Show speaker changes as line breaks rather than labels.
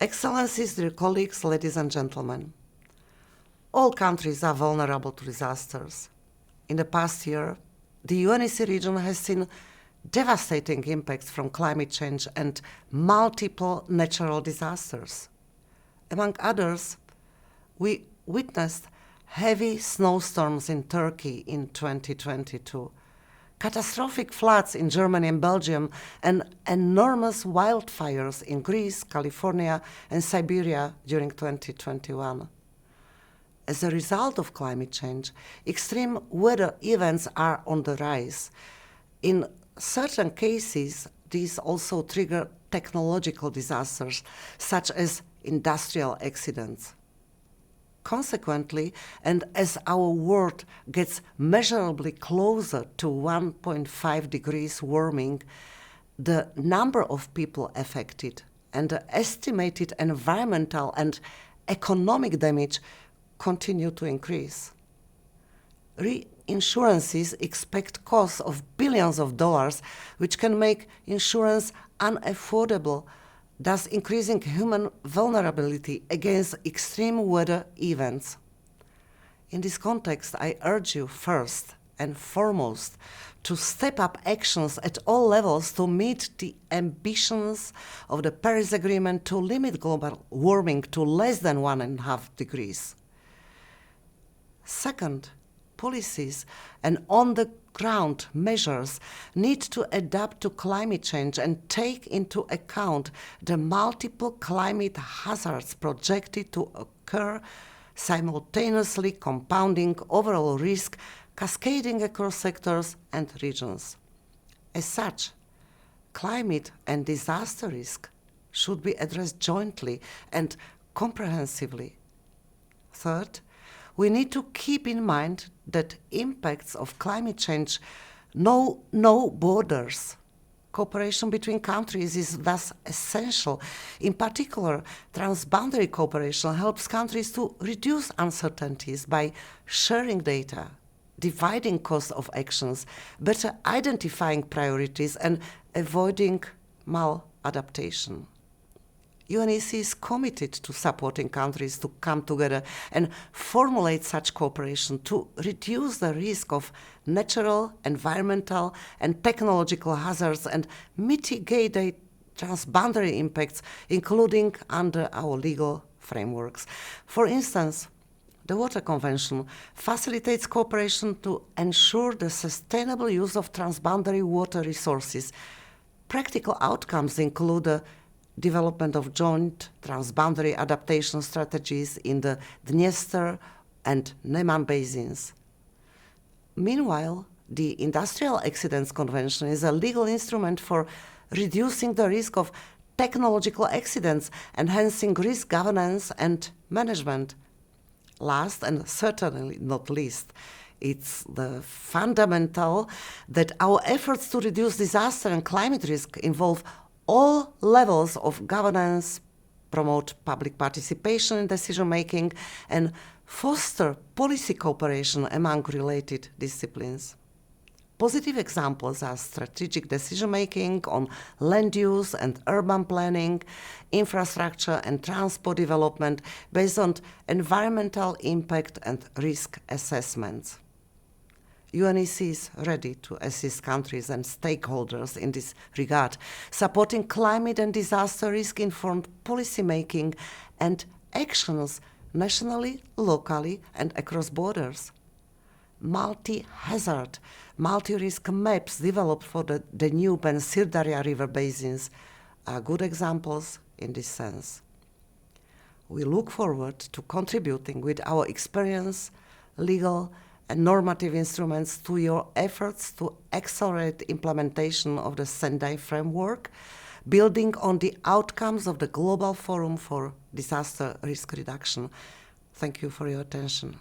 Excellencies, dear colleagues, ladies and gentlemen, all countries are vulnerable to disasters. In the past year, the UNECE region has seen devastating impacts from climate change and multiple natural disasters. Among others, we witnessed heavy snowstorms in Turkey in 2022, catastrophic floods in Germany and Belgium, and enormous wildfires in Greece, California, and Siberia during 2021. As a result of climate change, extreme weather events are on the rise. In certain cases, these also trigger technological disasters, such as industrial accidents. Consequently, and as our world gets measurably closer to 1.5 degrees warming, the number of people affected and the estimated environmental and economic damage continue to increase. Reinsurances expect costs of billions of dollars, which can make insurance unaffordable, thus increasing human vulnerability against extreme weather events. In this context, I urge you first and foremost to step up actions at all levels to meet the ambitions of the Paris Agreement to limit global warming to less than 1.5 degrees. Second, policies and on-the-ground measures need to adapt to climate change and take into account the multiple climate hazards projected to occur, simultaneously compounding overall risk, cascading across sectors and regions. As such, climate and disaster risk should be addressed jointly and comprehensively. Third, we need to keep in mind that impacts of climate change know no borders. Cooperation between countries is thus essential. In particular, transboundary cooperation helps countries to reduce uncertainties by sharing data, dividing costs of actions, better identifying priorities, and avoiding maladaptation. UNECE is committed to supporting countries to come together and formulate such cooperation to reduce the risk of natural, environmental, and technological hazards and mitigate the transboundary impacts, including under our legal frameworks. For instance, the Water Convention facilitates cooperation to ensure the sustainable use of transboundary water resources. Practical outcomes include the development of joint transboundary adaptation strategies in the Dniester and Neman basins. Meanwhile, the Industrial Accidents Convention is a legal instrument for reducing the risk of technological accidents, enhancing risk governance and management. Last and certainly not least, it's the fundamental that our efforts to reduce disaster and climate risk involve all levels of governance, promote public participation in decision-making, and foster policy cooperation among related disciplines. Positive examples are strategic decision-making on land use and urban planning, infrastructure and transport development based on environmental impact and risk assessments. UNECE is ready to assist countries and stakeholders in this regard, supporting climate and disaster risk-informed policymaking and actions nationally, locally, and across borders. Multi-hazard, multi-risk maps developed for the Danube and Sirdarya river basins are good examples in this sense. We look forward to contributing with our experience, legal, and normative instruments to your efforts to accelerate implementation of the Sendai framework, building on the outcomes of the Global Forum for Disaster Risk Reduction. Thank you for your attention.